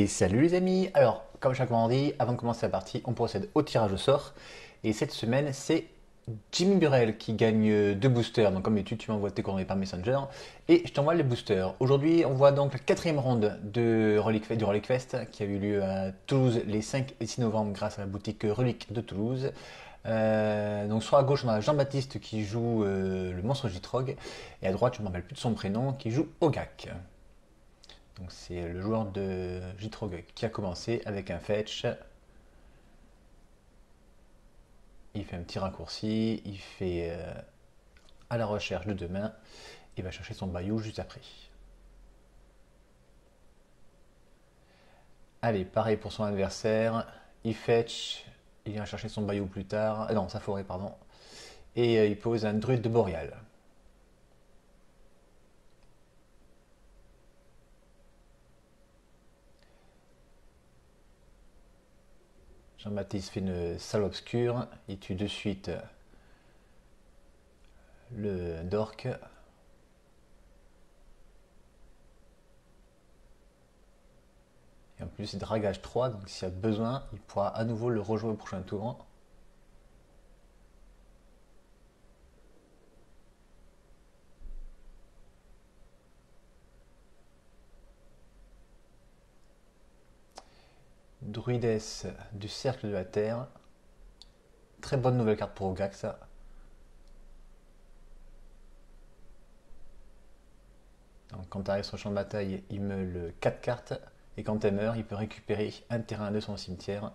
Et salut les amis. Alors, comme chaque vendredi, avant de commencer la partie, on procède au tirage au sort. Et cette semaine, c'est Jimmy Burrell qui gagne deux boosters. Donc comme d'habitude, tu m'envoies tes coordonnées par Messenger et je t'envoie les boosters. Aujourd'hui, on voit donc la quatrième ronde du Relic Fest qui a eu lieu à Toulouse les 5 et 6 novembre grâce à la boutique Relic de Toulouse. Donc sur la gauche, on a Jean-Baptiste qui joue le monstre Jitrog et à droite, je ne me rappelle plus de son prénom, qui joue Ogak. Donc c'est le joueur de Jitrog qui a commencé avec un fetch. Il fait un petit raccourci, il fait à la recherche de demain, il va chercher son bayou juste après. Allez, pareil pour son adversaire, il fetch, il vient chercher son bayou plus tard, non, sa forêt, pardon, et il pose un druide de boréal. Jean-Baptiste fait une salle obscure, il tue de suite le Dork. Et en plus, c'est dragage 3, donc s'il y a besoin, il pourra à nouveau le rejouer au prochain tour. Druides du cercle de la terre. Très bonne nouvelle carte pour Ogak, ça. Donc, quand tu arrives sur le champ de bataille, il meule 4 cartes. Et quand elle meurt, il peut récupérer un terrain de son cimetière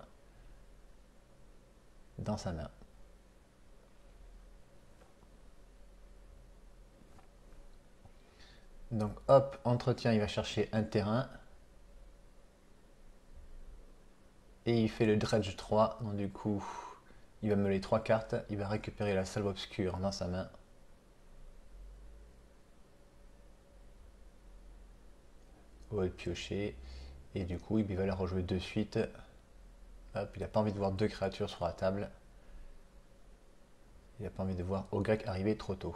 dans sa main. Donc hop, entretien, il va chercher un terrain. Et il fait le dredge 3. Donc du coup, il va meuler 3 cartes. Il va récupérer la salve obscure dans sa main. Au lieu de piocher. Et du coup, il va la rejouer de suite. Hop, il n'a pas envie de voir deux créatures sur la table. Il n'a pas envie de voir Ogak arriver trop tôt.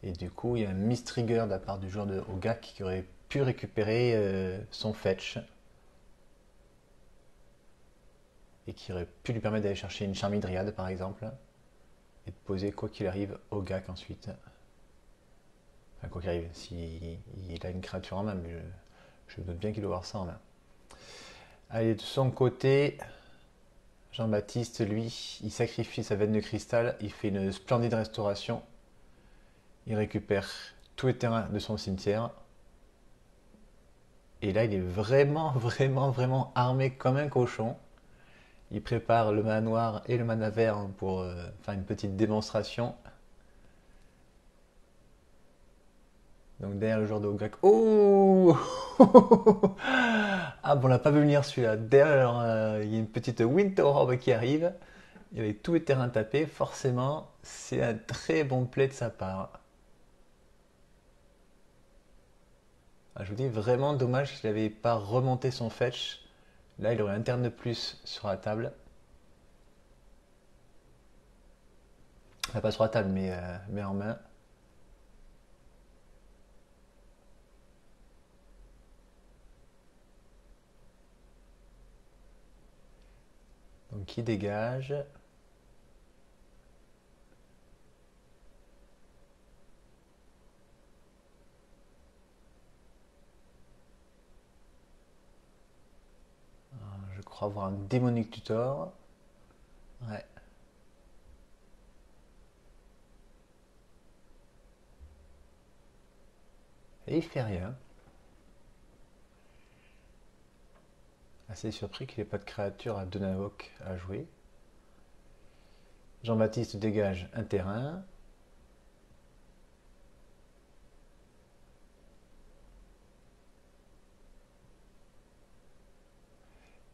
Et du coup, il y a un miss trigger de la part du joueur de Ogak qui aurait pu récupérer son fetch. Et qui aurait pu lui permettre d'aller chercher une Charmille Dryade par exemple. Et de poser quoi qu'il arrive Ogak ensuite. Enfin, quoi qu'il arrive, s'il a une créature en main, mais je me doute bien qu'il doit avoir ça en main. Allez, de son côté, Jean-Baptiste, lui, il sacrifie sa veine de cristal, il fait une splendide restauration. Il récupère tous les terrains de son cimetière. Et là, il est vraiment, vraiment, vraiment armé comme un cochon. Il prépare le mana noir et le mana vert pour faire une petite démonstration. Donc derrière le joueur de Ogak. Oh Ah bon, on l'a pas vu venir celui-là. Derrière, il y a une petite Winter Orb qui arrive. Il avait tous les terrains tapés. Forcément, c'est un très bon play de sa part. Ah, je vous dis, vraiment dommage qu'il n'avait pas remonté son fetch. Là, il aurait un terrain de plus sur la table. Enfin, pas sur la table, mais en main. Donc, qui dégage. Je crois avoir un démonique tutor. Ouais. Et il fait rien. Assez surpris qu'il n'ait pas de créature à Donavok à jouer. Jean-Baptiste dégage un terrain.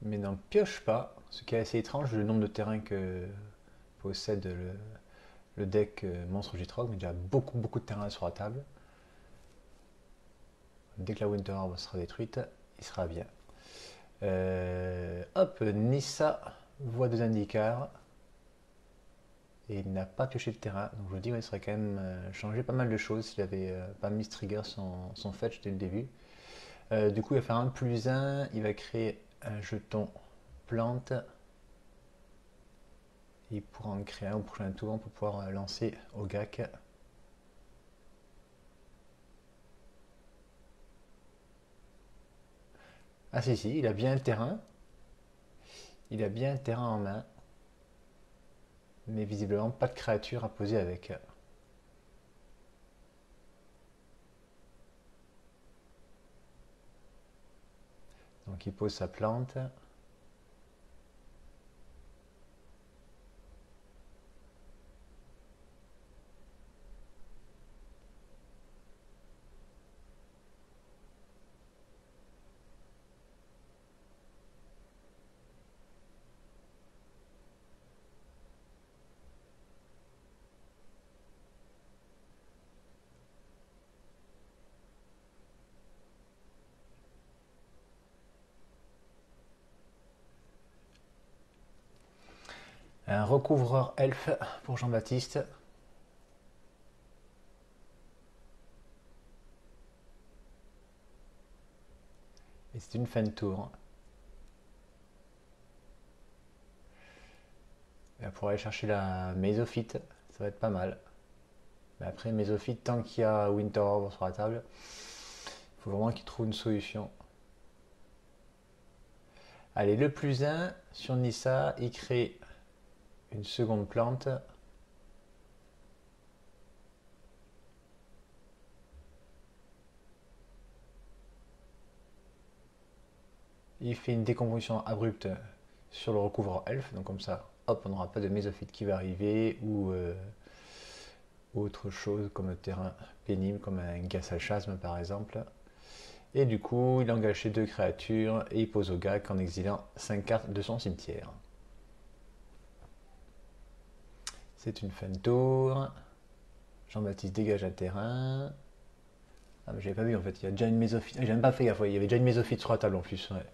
Mais n'en pioche pas. Ce qui est assez étrange, le nombre de terrains que possède le deck Monstre Jitrog. Mais il y a beaucoup, beaucoup de terrains sur la table. Dès que la Winter Orb sera détruite, il sera bien. Hop, Nissa voit deux indicars. Et il n'a pas pioché de terrain. Donc je vous dis, il serait quand même changé pas mal de choses s'il avait pas mis trigger son fetch dès le début. Du coup, il va faire un plus un. Il va créer un jeton plante. Il pourra en créer un au prochain tour pour pouvoir lancer Ogak. Ah si, si, il a bien le terrain. Il a bien le terrain en main. Mais visiblement pas de créature à poser avec. Donc il pose sa plante. Un recouvreur elfe pour Jean-Baptiste. Et c'est une fin de tour. Et pour aller chercher la Mésophyte, ça va être pas mal. Mais après, Mésophyte, tant qu'il y a Winter Orb sur la table, il faut vraiment qu'il trouve une solution. Allez, le plus un sur Nissa, il crée une seconde plante. Il fait une décomposition abrupte sur le recouvreur elfe. Donc comme ça, hop, on n'aura pas de Mésophyte qui va arriver ou autre chose comme terrain pénible, comme un Gassalchasme par exemple. Et du coup, il a engagé deux créatures et il pose Ogak en exilant 5 cartes de son cimetière. C'est une fin de tour. Jean-Baptiste dégage un terrain. Ah, mais j'avais pas vu en fait, il y a déjà une Mésophyte. Ah, j'ai même pas fait gaffe, ouais, il y avait déjà une Mésophyte sur la table en plus. Ouais.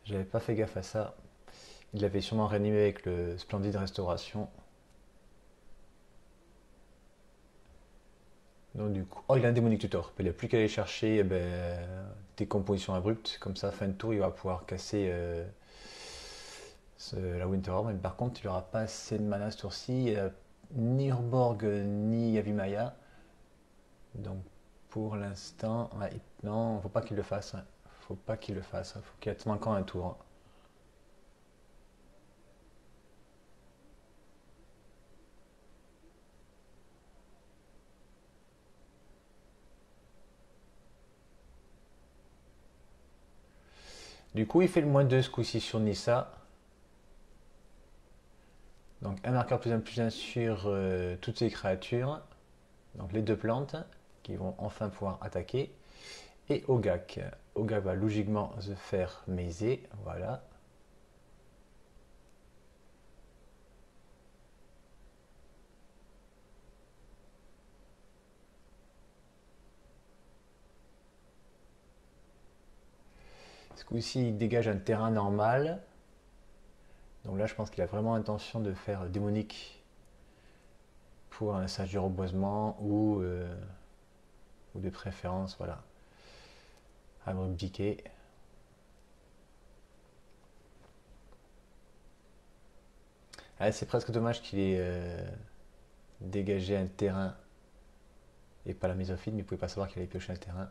J'avais pas fait gaffe à ça. Il l'avait sûrement réanimé avec le Splendide Restauration. Donc du coup. Oh, il a un démonique tutor. Il n'y a plus qu'à aller chercher des compositions abruptes. Comme ça, fin de tour, il va pouvoir casser la Winter Orb. Mais par contre, il n'aura pas assez de mana ce tour-ci. Ni Urborg, ni Yavimaya. Donc pour l'instant, ouais, non, faut pas qu'il le fasse. Hein. Faut pas qu'il le fasse. Faut qu'il attende encore un tour. Hein. Du coup, il fait le -2 ce coup-ci sur Nissa. Donc un marqueur plus un sur toutes ces créatures. Donc les deux plantes qui vont enfin pouvoir attaquer. Et Ogak. Ogak va logiquement se faire maiser. Voilà. Ce coup-ci, il dégage un terrain normal. Donc là, je pense qu'il a vraiment l'intention de faire démonique pour un sage du reboisement ou de préférence, voilà. Abrupt Decay. Ah, c'est presque dommage qu'il ait dégagé un terrain et pas la Mésophyte, mais il ne pouvait pas savoir qu'il allait piocher un terrain.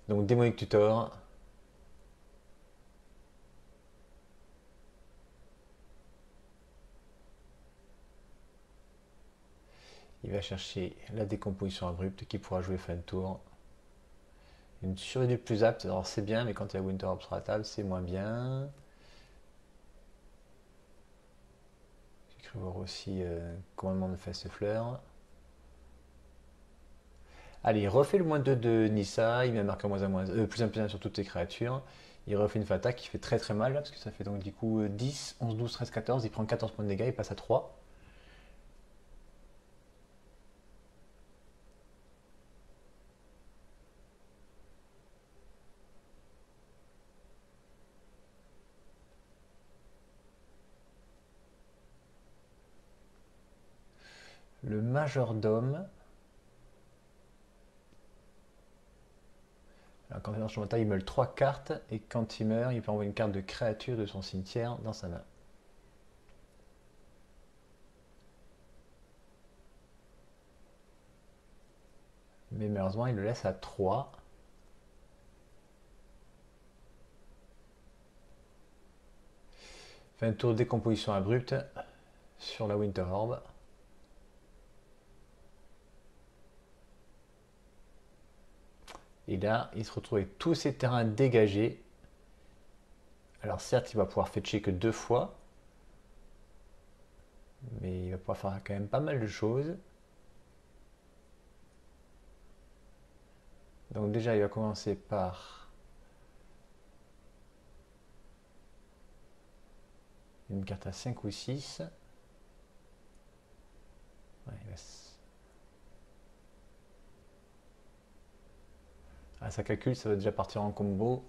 Donc démonique tutor. Il va chercher la décomposition abrupte qui pourra jouer fin de tour. Une survie plus apte, alors c'est bien, mais quand il y a Winter Orb sur la table, c'est moins bien. J'ai cru voir aussi commandement de Feste Fleur. Allez, il refait le -2 de Nissa, il met un marqueur plus un sur toutes ses créatures. Il refait une attaque qui fait très très mal, là, parce que ça fait donc du coup 10, 11, 12, 13, 14. Il prend 14 points de dégâts, il passe à 3. Le majordome. Alors, quand il est dans son bataille, il meule 3 cartes et quand il meurt, il peut envoyer une carte de créature de son cimetière dans sa main. Mais malheureusement, il le laisse à 3. Fait un tour de décomposition abrupte sur la Winter Orb. Et là, il se retrouve avec tous ses terrains dégagés. Alors certes, il va pouvoir fetcher que 2 fois. Mais il va pouvoir faire quand même pas mal de choses. Donc déjà, il va commencer par une carte à 5 ou 6. Ouais, ah, ça calcule, ça va déjà partir en combo.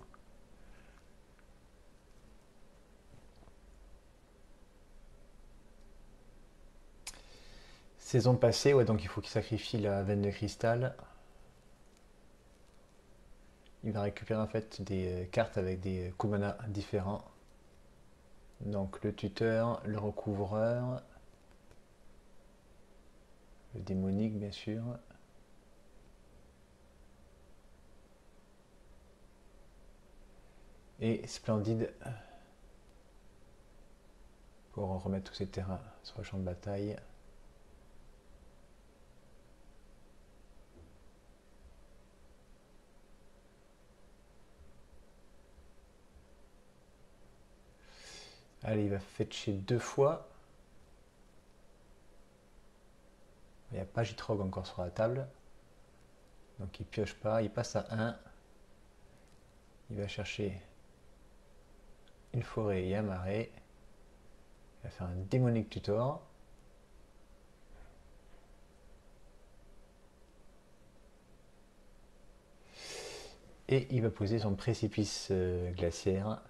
Saison passée, ouais, donc il faut qu'il sacrifie la veine de cristal. Il va récupérer en fait des cartes avec des coups de mana différents. Donc le tuteur, le recouvreur, le démonique bien sûr. Et Splendide pour remettre tous ces terrains sur le champ de bataille. Allez, il va fetcher 2 fois. Il n'y a pas Gitrog encore sur la table. Donc il pioche pas, il passe à 1. Il va chercher une forêt et un marais. Il va faire un démonique tutor. Et il va poser son précipice glaciaire.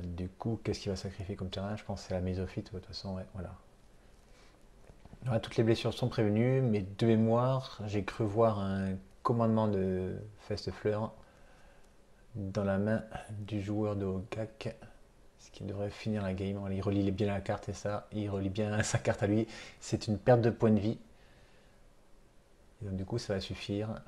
Du coup, qu'est-ce qu'il va sacrifier comme terrain? Je pense que c'est la mésophyte, de toute façon, ouais, voilà. Alors, toutes les blessures sont prévenues, mais de mémoire, j'ai cru voir un commandement de Festefleur dans la main du joueur de Hogak, ce qui devrait finir la game. Il relie bien la carte et ça, il relie bien sa carte à lui. C'est une perte de points de vie. Et donc du coup, ça va suffire.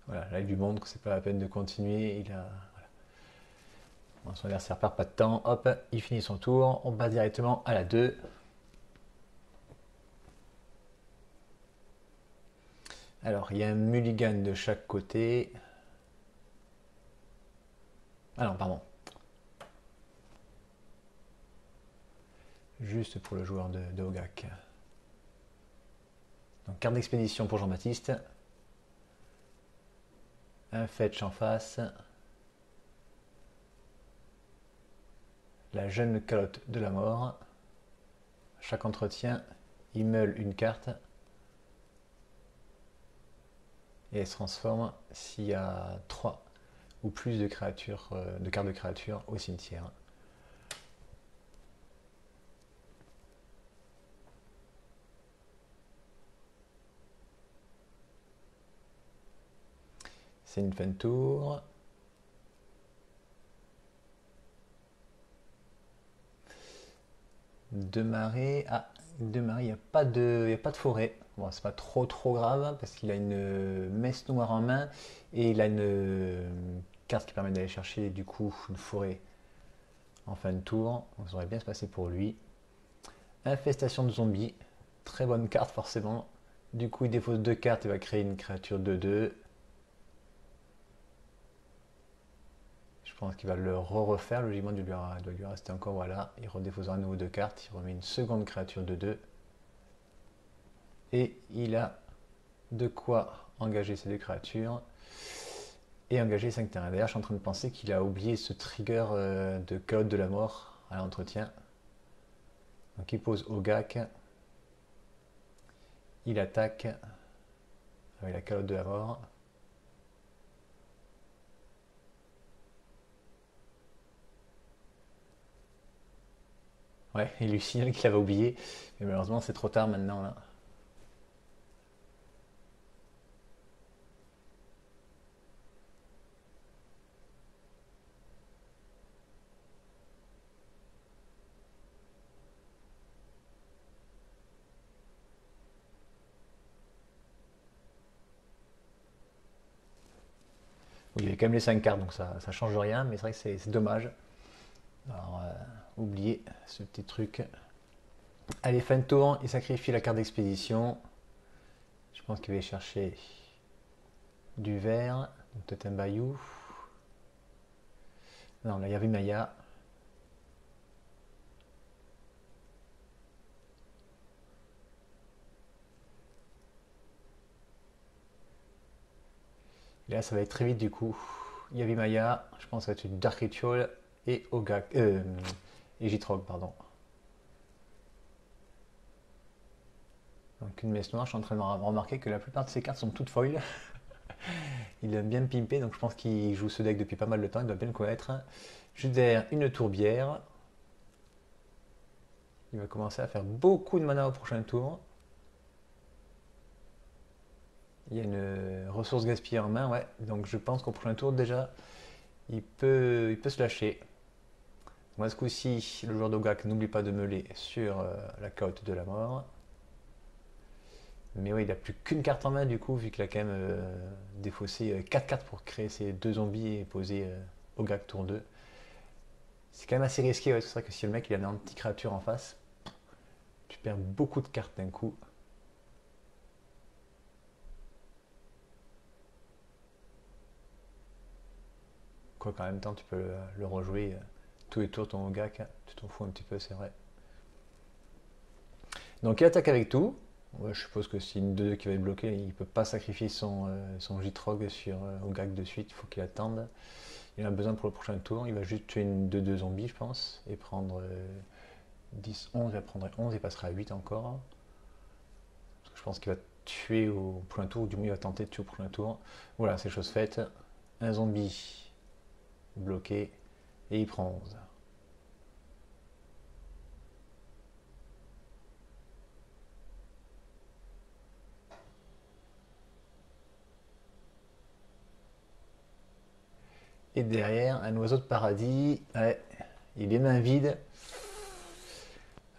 Voilà, là il lui montre que c'est pas la peine de continuer. Il a, voilà. Bon, son adversaire perd pas de temps. Hop, il finit son tour. On passe directement à la 2. Alors, il y a un mulligan de chaque côté. Ah non, pardon. Juste pour le joueur de Hogak. Donc, carte d'expédition pour Jean-Baptiste. Un fetch en face. La jeune calotte de la mort. Chaque entretien, il meule une carte. Et elle se transforme s'il y a 3 ou plus de créatures, de cartes de créatures au cimetière. C'est une fin de tour. De marée. Ah, de marée, il n'y a pas de forêt. Bon, c'est pas trop grave parce qu'il a une messe noire en main et il a une carte qui permet d'aller chercher du coup une forêt en fin de tour. Donc ça aurait bien se passer pour lui. Infestation de zombies. Très bonne carte forcément. Du coup, il dépose 2 cartes et va créer une créature 2/2. Je pense qu'il va le refaire. Logiquement, il doit lui rester encore. Voilà. Il redépose à nouveau 2 cartes. Il remet une seconde créature 2/2. Et il a de quoi engager ces 2 créatures. Et engager 5 terrains. D'ailleurs, je suis en train de penser qu'il a oublié ce trigger de calotte de la mort à l'entretien. Donc il pose Hogak. Il attaque. avec la calotte de la mort. Ouais, il lui signale qu'il avait oublié, mais malheureusement c'est trop tard maintenant là. Oui, il avait quand même les 5 cartes, donc ça change rien, mais c'est vrai que c'est dommage. Alors, oubliez ce petit truc. Allez, fin de tour, il sacrifie la carte d'expédition. Je pense qu'il va chercher du vert, donc peut-être un bayou. Non, là, il y avait Maya. Et là, ça va être très vite du coup. Yavi Maya, je pense que ça va être une Dark Ritual et Ogak. Et Jitrog, pardon. Donc une messe noire, je suis en train de remarquer que la plupart de ces cartes sont toutes foil. Il aime bien pimper, donc je pense qu'il joue ce deck depuis pas mal de temps, il doit bien le connaître. Juder, une tourbière. Il va commencer à faire beaucoup de mana au prochain tour. Il y a une ressource gaspillée en main, ouais. Donc je pense qu'au prochain tour déjà, il peut se lâcher. Moi ce coup-ci, le joueur d'Ogak n'oublie pas de meuler sur la carotte de la mort. Mais oui, il n'a plus qu'une carte en main du coup, vu qu'il a quand même défaussé 4 cartes pour créer ses 2 zombies et poser Ogak tour 2. C'est quand même assez risqué, ouais. C'est vrai que si le mec il a une anti-créature en face, tu perds beaucoup de cartes d'un coup. Quoi qu'en même temps, tu peux le rejouer tous les tours ton Ogak. Tu t'en fous un petit peu, c'est vrai. Donc il attaque avec tout. Ouais, je suppose que si une 2 qui va être bloquée, il ne peut pas sacrifier son Jitrog sur Ogak de suite. Il faut qu'il attende. Il en a besoin pour le prochain tour. Il va juste tuer une 2-2 zombie, je pense. Et prendre 10, 11. Il va prendre 11 et passera à 8 encore. Parce que je pense qu'il va tuer au prochain tour. Ou du moins, il va tenter de tuer au prochain tour. Voilà, c'est chose faite. Un zombie bloqué. Et il prend 11. Et derrière, un oiseau de paradis. Ouais, il est main vide.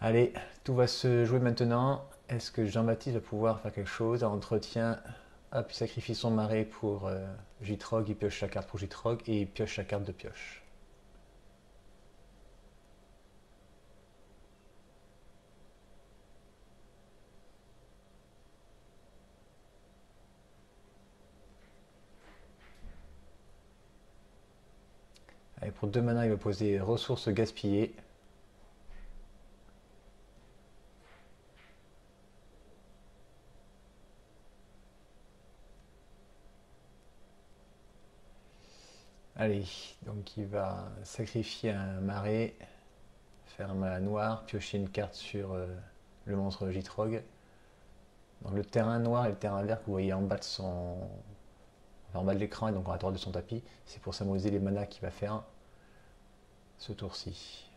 Allez, tout va se jouer maintenant. Est-ce que Jean-Baptiste va pouvoir faire quelque chose? En entretien, hop, il sacrifie son marais pour Jitrog, il pioche sa carte pour Jitrog et il pioche sa carte de pioche. Allez, pour 2 mana, il va poser ressources gaspillées. Allez, donc il va sacrifier un marais, faire un mana noir, piocher une carte sur le monstre Jitrog. Donc le terrain noir et le terrain vert que vous voyez en bas de en bas de l'écran et donc à droite de son tapis, c'est pour symboliser les manas qu'il va faire ce tour-ci.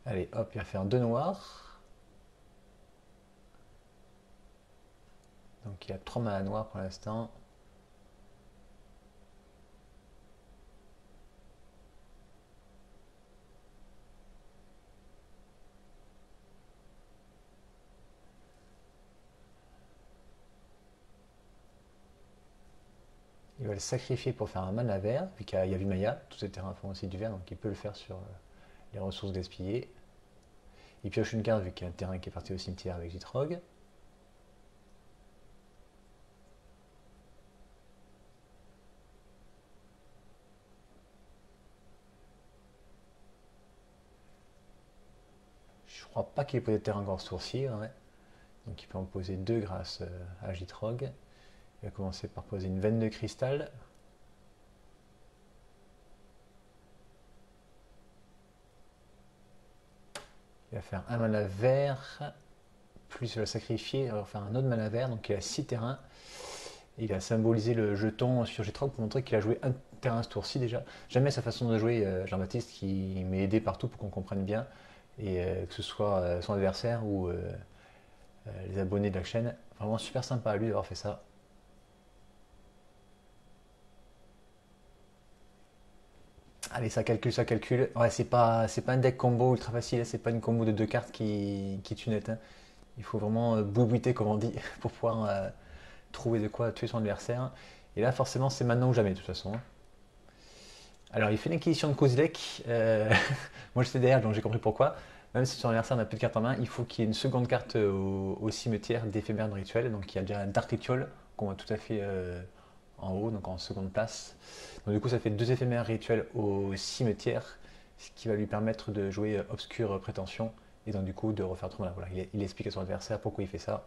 Allez, hop, il va faire 2 noirs. Donc il a 3 manas noirs pour l'instant. Il va le sacrifier pour faire un mana vert, vu qu'il y a Yavimaya, tous ces terrains font aussi du vert, donc il peut le faire sur les ressources gaspillées. Il pioche une carte vu qu'il y a un terrain qui est parti au cimetière avec Jitrog. Je crois pas qu'il ait posé de terrain encore sourcier, ouais. Donc il peut en poser 2 grâce à Jitrog. Il va commencer par poser une veine de cristal. Il va faire un mana vert, plus il va sacrifier, il va faire un autre mana vert, donc il a 6 terrains. Il a symbolisé le jeton sur G3 pour montrer qu'il a joué un terrain ce tour-ci déjà. Jamais sa façon de jouer, Jean-Baptiste, qui m'a aidé partout pour qu'on comprenne bien, et que ce soit son adversaire ou les abonnés de la chaîne. Vraiment super sympa à lui d'avoir fait ça. Allez, ça calcule, ça calcule. Ouais, c'est pas un deck combo ultra facile, hein, c'est pas une combo de deux cartes qui tue net, hein. Il faut vraiment boubouiter, comme on dit, pour pouvoir trouver de quoi tuer son adversaire. Et là, forcément, c'est maintenant ou jamais, de toute façon, hein. Alors, il fait l'acquisition de Kozilek. Moi, j'étais derrière, donc j'ai compris pourquoi. Même si son adversaire n'a plus de carte en main, il faut qu'il y ait une seconde carte au cimetière d'éphémère de rituel. Donc, il y a déjà un Dark Ritual qu'on voit tout à fait en haut, donc en seconde place. Donc, du coup, ça fait 2 éphémères rituels au cimetière, ce qui va lui permettre de jouer Obscure Prétention et donc, du coup, de refaire 3 mana. Voilà, il explique à son adversaire pourquoi il fait ça.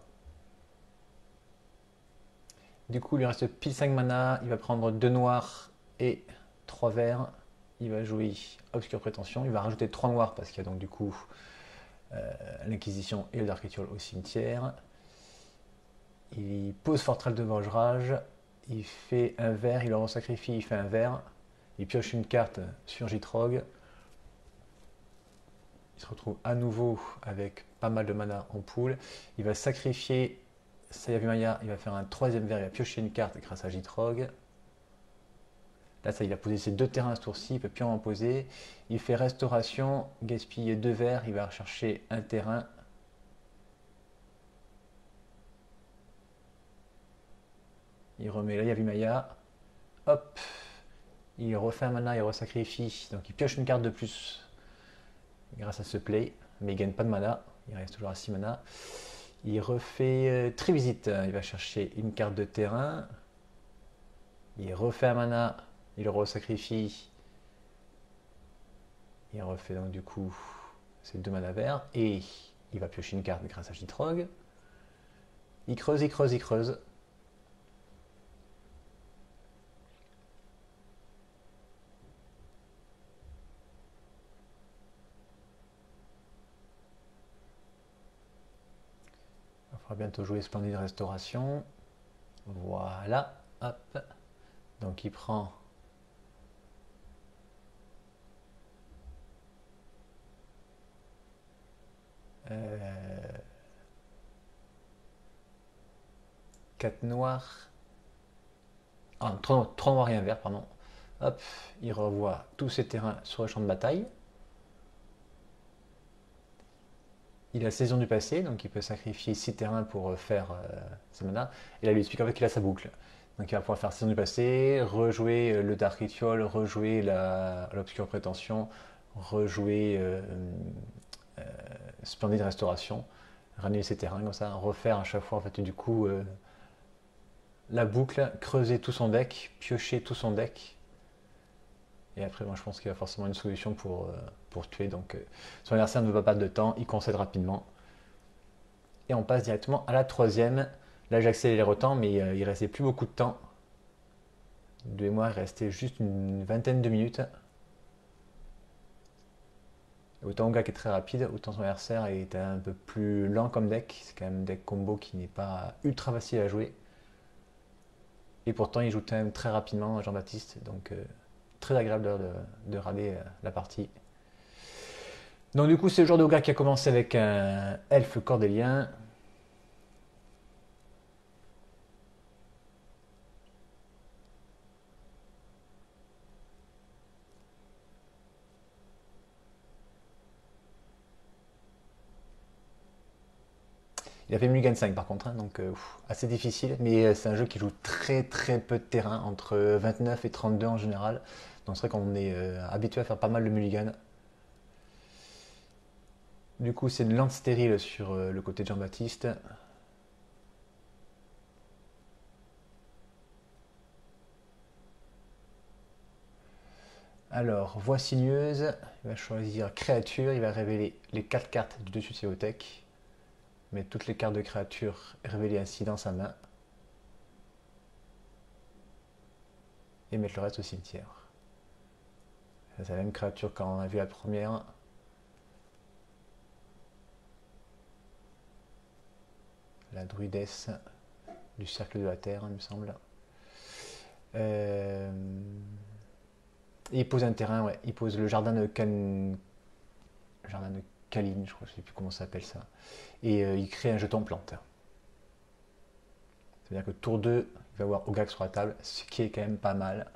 Du coup, il lui reste pile 5 mana. Il va prendre 2 noirs et 3 verts. Il va jouer Obscure Prétention. Il va rajouter 3 noirs parce qu'il y a donc du coup l'Inquisition et le Dark Ritual au cimetière. Il pose Forterelle de Vosgerage. Il fait un vert, il le resacrifie, il fait un vert. Il pioche une carte sur Gitrog. Il se retrouve à nouveau avec pas mal de mana en pool. Il va sacrifier Sayavimaya, il va faire un 3e vert, il va piocher une carte grâce à Gitrog. Là, ça, il a posé ses 2 terrains ce tour-ci, il ne peut plus en poser. Il fait restauration, gaspiller 2 verts, il va rechercher un terrain. Il remet la Yavimaya. Hop, il refait un mana, il resacrifie. Donc il pioche une carte de plus grâce à ce play, mais il ne gagne pas de mana. Il reste toujours à 6 mana. Il refait Trivisite, il va chercher une carte de terrain. Il refait un mana, il le resacrifie. Il refait donc du coup ses 2 mana verts. Et il va piocher une carte grâce à Gitrog. Il creuse, il creuse, il creuse. Il faudra bientôt jouer Splendide Restauration. Voilà, hop. Donc il prend 4 noirs. Ah, 3 noirs et un vert, pardon. Hop, il revoit tous ses terrains sur le champ de bataille. Il a Saison du passé, donc il peut sacrifier 6 terrains pour faire ses mana. Et là, il lui explique en fait qu'il a sa boucle. Donc il va pouvoir faire Saison du passé, rejouer le Dark Ritual, rejouer l'Obscure Prétention, rejouer Splendide Restauration, ramener ses terrains comme ça, refaire à chaque fois en fait du coup la boucle, creuser tout son deck, piocher tout son deck. Et après, moi je pense qu'il y a forcément une solution pour tuer. Donc son adversaire ne veut pas perdre de temps, il concède rapidement. Et on passe directement à la 3e. Là j'accélère autant, mais il restait plus beaucoup de temps. De mémoire, il restait juste une vingtaine de minutes. Autant Ogak est très rapide, autant son adversaire est un peu plus lent comme deck. C'est quand même un deck combo qui n'est pas ultra facile à jouer. Et pourtant, il joue quand même très rapidement Jean-Baptiste. Donc, très agréable de regarder la partie. Donc, du coup, c'est le joueur de Ogak qui a commencé avec un elfe cordélien. Il a fait Mulligan 5 par contre, hein, donc assez difficile, mais c'est un jeu qui joue très très peu de terrain, entre 29 et 32 en général. Donc c'est vrai qu'on est habitué à faire pas mal de Mulligan. Du coup, c'est une lance stérile sur le côté de Jean-Baptiste. Alors, voix sinueuse, il va choisir créature, il va révéler les 4 cartes du dessus de ses Otech. Mettre toutes les cartes de créature révélées ainsi dans sa main. Et mettre le reste au cimetière. C'est la même créature qu'on a vu la première. la druidesse du cercle de la terre, il me semble. Il pose un terrain, ouais. Il pose le jardin de Kaline, je crois, je sais plus comment ça s'appelle ça. Et il crée un jeton plante. C'est-à-dire que tour 2, il va avoir Ogak sur la table, ce qui est quand même pas mal.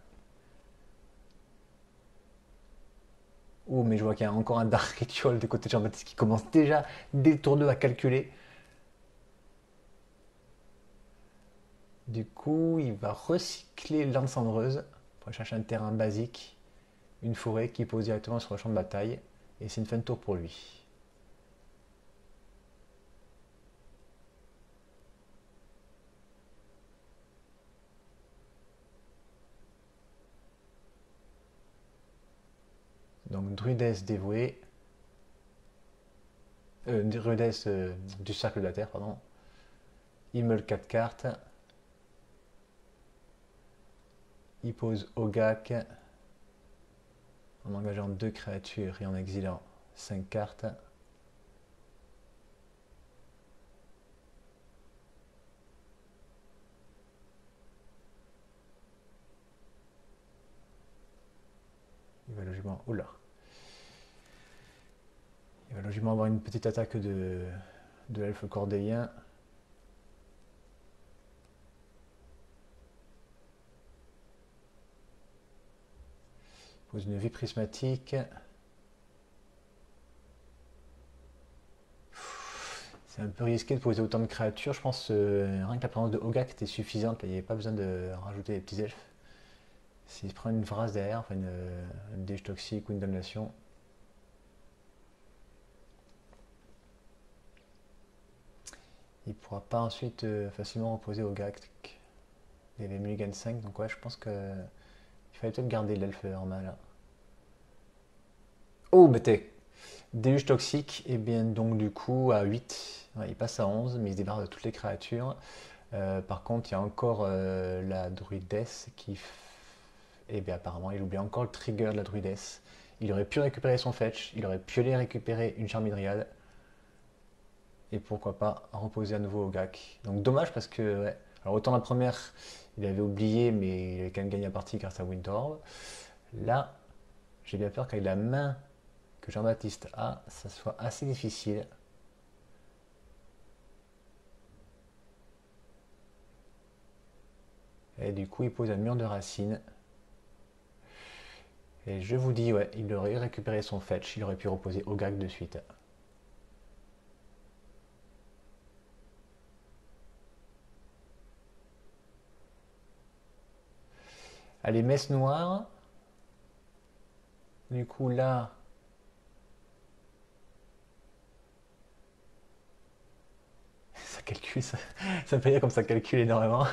Oh, mais je vois qu'il y a encore un Dark Ritual de côté de Jean-Baptiste qui commence déjà dès le tour 2 à calculer. Du coup, il va recycler l'encendreuse pour aller chercher un terrain basique, une forêt qui pose directement sur le champ de bataille. Et c'est une fin de tour pour lui. Donc druidesse dévouée. Druidesse du cercle de la terre, pardon. Il meule 4 cartes. Il pose Ogak en engageant 2 créatures et en exilant 5 cartes. Il va logiquement. Oula. Il va logiquement avoir une petite attaque de l'elfe cordéien. Il pose une vie prismatique. C'est un peu risqué de poser autant de créatures. Je pense rien que la présence de Ogak était suffisante. Il n'y avait pas besoin de rajouter des petits elfes. S'il se prend une phrase derrière, enfin une dèche toxique ou une damnation. Il ne pourra pas ensuite facilement reposer Ogak. Il y avait Mulligan 5, donc ouais, je pense que il fallait peut-être garder l'elfe en main là. Oh, mais t'es déluge toxique, et bien donc du coup à 8, ouais, il passe à 11, mais il se débarrasse de toutes les créatures. Par contre, il y a encore la druidesse qui. Et bien apparemment, il oublie encore le trigger de la druidesse. Il aurait pu récupérer son fetch, il aurait pu aller récupérer une charmidriade. Et pourquoi pas reposer à nouveau au GAC. Donc dommage parce que, ouais. Alors autant la première, il avait oublié, mais il avait quand même gagné la partie grâce à Winterorb. Là, j'ai bien peur qu'avec la main que Jean-Baptiste a, ça soit assez difficile. Et du coup, il pose un mur de racines. Et je vous dis, ouais, il aurait récupéré son fetch, il aurait pu reposer au gag de suite. Allez, messe noire. Du coup, là, ça calcule, ça me fait rire comme ça calcule énormément.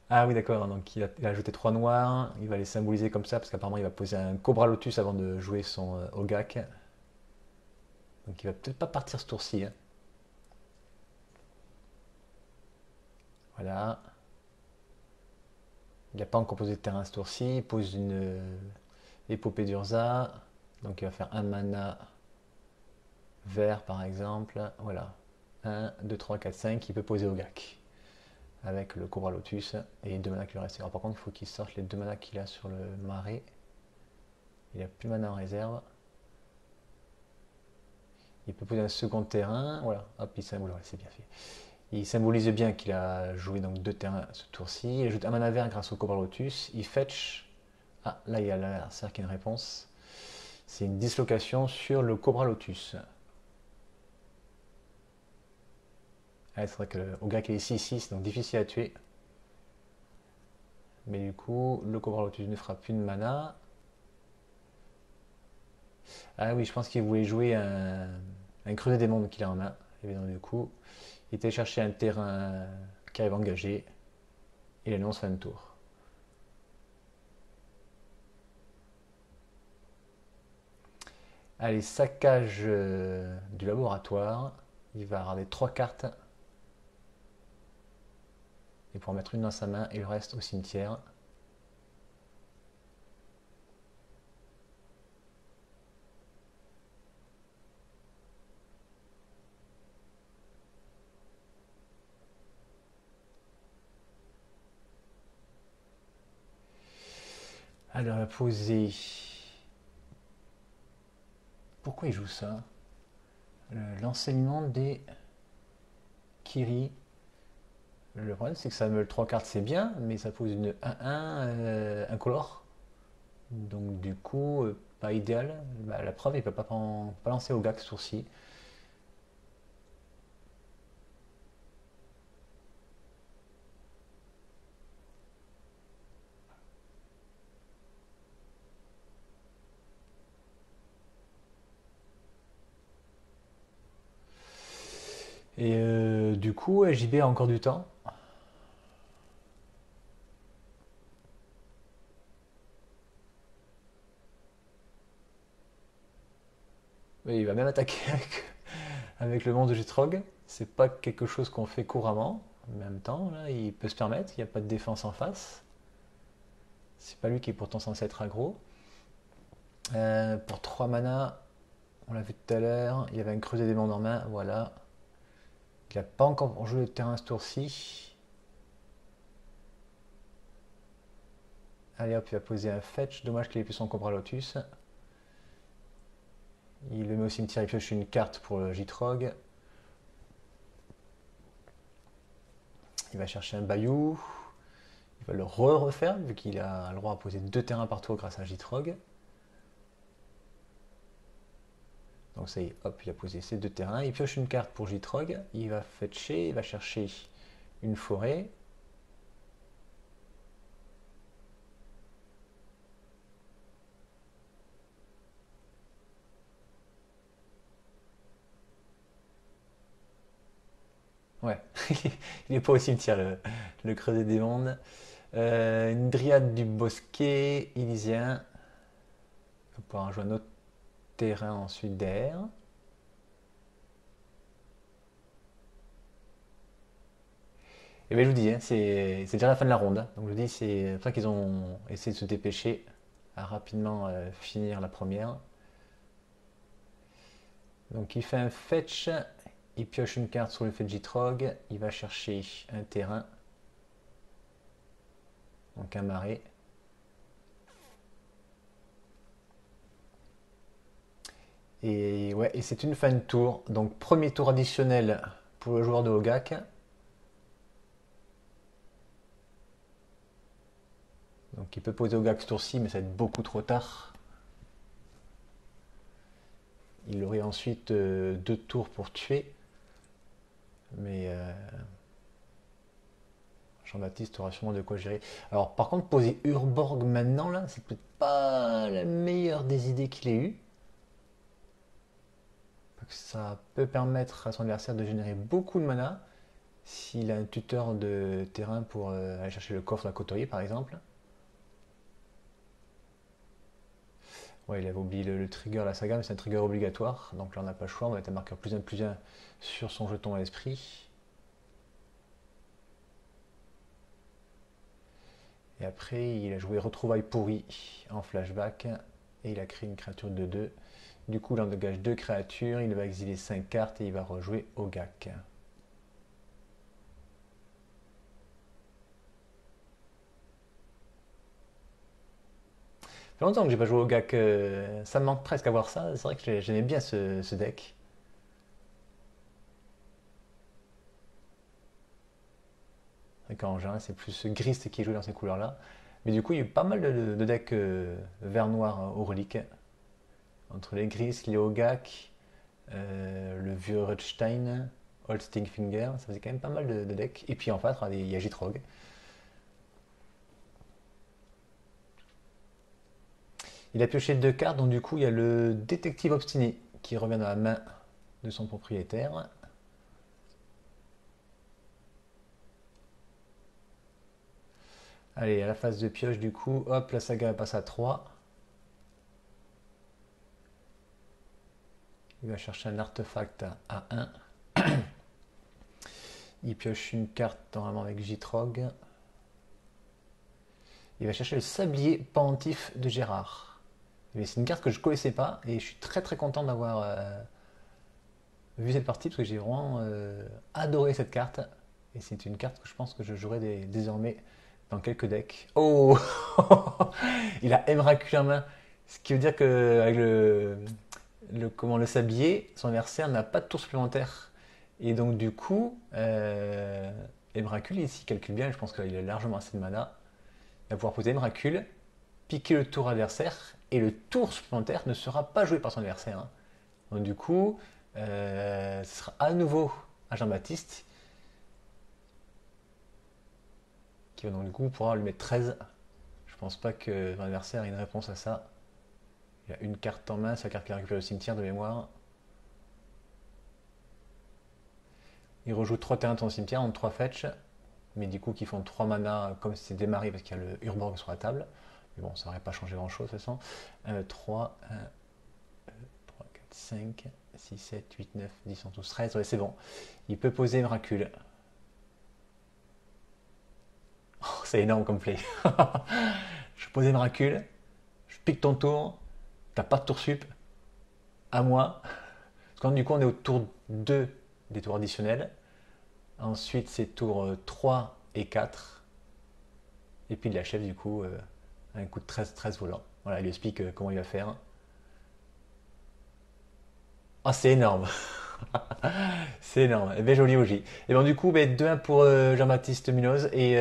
Ah oui, d'accord, donc il a ajouté 3 noirs, il va les symboliser comme ça, parce qu'apparemment il va poser un Cobra Lotus avant de jouer son Ogak. Donc il va peut-être pas partir ce tour-ci, hein. Voilà. Il n'a pas encore posé de terrain ce tour-ci, il pose une épopée d'Urza, donc il va faire un mana vert par exemple, voilà. 1, 2, 3, 4, 5, il peut poser Ogak avec le Cobra Lotus et 2 manas qui lui restent. Alors par contre, il faut qu'il sorte les 2 manas qu'il a sur le marais. Il a plus de mana en réserve. Il peut poser un second terrain, voilà, hop, il symbolise, voilà, c'est bien fait. Il symbolise bien qu'il a joué donc 2 terrains ce tour-ci. Il ajoute un mana vert grâce au Cobra Lotus. Il fetch. Ah, là il y a l'adversaire qui a une réponse. C'est une dislocation sur le Cobra Lotus. Ah, c'est vrai que le Ogak est 6-6, donc difficile à tuer. Mais du coup, le Cobra Lotus ne fera plus de mana. Ah oui, je pense qu'il voulait jouer un creuset des mondes qu'il a en main. Et bien, du coup, il était chercher un terrain qui arrive engagé. Il annonce fin de tour. Allez, saccage du laboratoire. Il va regarder 3 cartes. Il pourra en mettre une dans sa main et le reste au cimetière. Alors, la poser. Pourquoi il joue ça? L'enseignement des Kiri. Le problème, c'est que ça meule 3 cartes, c'est bien, mais ça pose une 1-1 incolore. Donc, du coup, pas idéal. Bah, la preuve, il peut pas lancer au gars ce tour-ci. Et du coup, JB a encore du temps. Oui, il va même attaquer avec le monde de Jitrog. C'est pas quelque chose qu'on fait couramment. En même temps, là, il peut se permettre, il n'y a pas de défense en face. C'est pas lui qui est pourtant censé être aggro. Pour 3 mana, on l'a vu tout à l'heure, il y avait un creuset des mondes en main, voilà. Il n'a pas encore joué le terrain ce tour-ci. Allez hop, il va poser un fetch. Dommage qu'il ait plus son Cobra Lotus. Il le met au cimetière, il pioche une carte pour le Jitrog. Il va chercher un Bayou. Il va le refaire vu qu'il a le droit à poser 2 terrains par tour grâce à Jitrog. Donc ça y est, hop, il a posé ces 2 terrains. Il pioche une carte pour Jitrog. Il va fetcher, il va chercher une forêt. Ouais, il n'est pas au cimetière, le creuset des mondes. Une dryade du bosquet Ilysien. On va pouvoir jouer un autre terrain ensuite derrière. Et bien je vous dis, hein, c'est déjà la fin de la ronde. Donc je vous dis, c'est pour ça qu'ils ont essayé de se dépêcher à rapidement finir la première. Donc il fait un fetch, il pioche une carte sur le fait de Jitrog, il va chercher un terrain. Donc un marais. Et ouais, et c'est une fin de tour. Donc premier tour additionnel pour le joueur de Hogak. Donc il peut poser Hogak ce tour-ci, mais ça va être beaucoup trop tard. Il aurait ensuite 2 tours pour tuer. Mais Jean-Baptiste aura sûrement de quoi gérer. Alors par contre, poser Urborg maintenant, là, c'est peut-être pas la meilleure des idées qu'il ait eues. Ça peut permettre à son adversaire de générer beaucoup de mana s'il a un tuteur de terrain pour aller chercher le coffre d'un coterie par exemple. Ouais, il avait oublié le trigger, la saga, mais c'est un trigger obligatoire, donc là on n'a pas le choix, on va mettre un marqueur +1/+1 sur son jeton à l'esprit. Et après, il a joué Retrouvailles pourries en flashback et il a créé une créature de 2. Du coup, il en dégage 2 créatures, il va exiler 5 cartes et il va rejouer Hogak. Ça fait longtemps que j'ai pas joué au GAC, ça me manque presque à voir ça. C'est vrai que j'aimais bien ce deck. Avec en général, c'est plus Grist qui est joué dans ces couleurs-là. Mais du coup, il y a eu pas mal de decks vert-noir aux reliques. Entre les Grist, les Hogak, le vieux Rutstein, Old Stinkfinger, ça faisait quand même pas mal de decks. Et puis en face, il y a Jitrog. Il a pioché 2 cartes, donc du coup, il y a le Détective Obstiné qui revient dans la main de son propriétaire. Allez, à la phase de pioche, du coup, hop, la saga passe à 3. Il va chercher un artefact à 1. Il pioche une carte normalement avec Jitrog. Il va chercher le sablier pendentif de Gérard. C'est une carte que je ne connaissais pas et je suis très très content d'avoir vu cette partie parce que j'ai vraiment adoré cette carte. Et c'est une carte que je pense que je jouerai désormais Dans quelques decks. Oh il a Emrakul en main. Ce qui veut dire que avec comment le sablier, son adversaire n'a pas de tour supplémentaire. Et donc du coup, Emrakul ici calcule bien, je pense qu'il a largement assez de mana. Il va pouvoir poser Emrakul, piquer le tour adversaire, et le tour supplémentaire ne sera pas joué par son adversaire, hein. Donc du coup, ce sera à nouveau à Jean-Baptiste, qui va donc du coup pouvoir lui mettre 13. Je pense pas que l'adversaire ait une réponse à ça. Il a une carte en main, sa carte qu'il a récupérée au cimetière de mémoire. Il rejoue 3 terrains de son cimetière en 3 fetch, mais du coup qui font 3 mana comme si c'était démarré parce qu'il y a le Urborg sur la table. Mais bon, ça n'aurait pas changé grand chose de toute façon. 3, 1, 3, 4, 5, 6, 7, 8, 9, 10, 11, 12, 13. Ouais, c'est bon. Il peut poser Emrakul. Oh, c'est énorme comme play. Je pose Emrakul, je pique ton tour, t'as pas de tour sup, à moi. Parce que du coup, on est au tour 2 des tours additionnels. Ensuite, c'est tour 3 et 4. Et puis il achève du coup un coup de 13 volant. Voilà, il lui explique comment il va faire. Ah, c'est énorme! C'est énorme. Eh bien, joli OJ. Et bon, du coup, 2-1 pour Jean-Baptiste Munoz. Et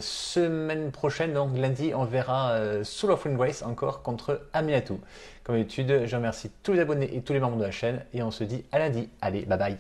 semaine prochaine, donc lundi, on verra Soul of Windgrace encore contre Aminatou. Comme d'habitude, je remercie tous les abonnés et tous les membres de la chaîne. Et on se dit à lundi. Allez, bye bye.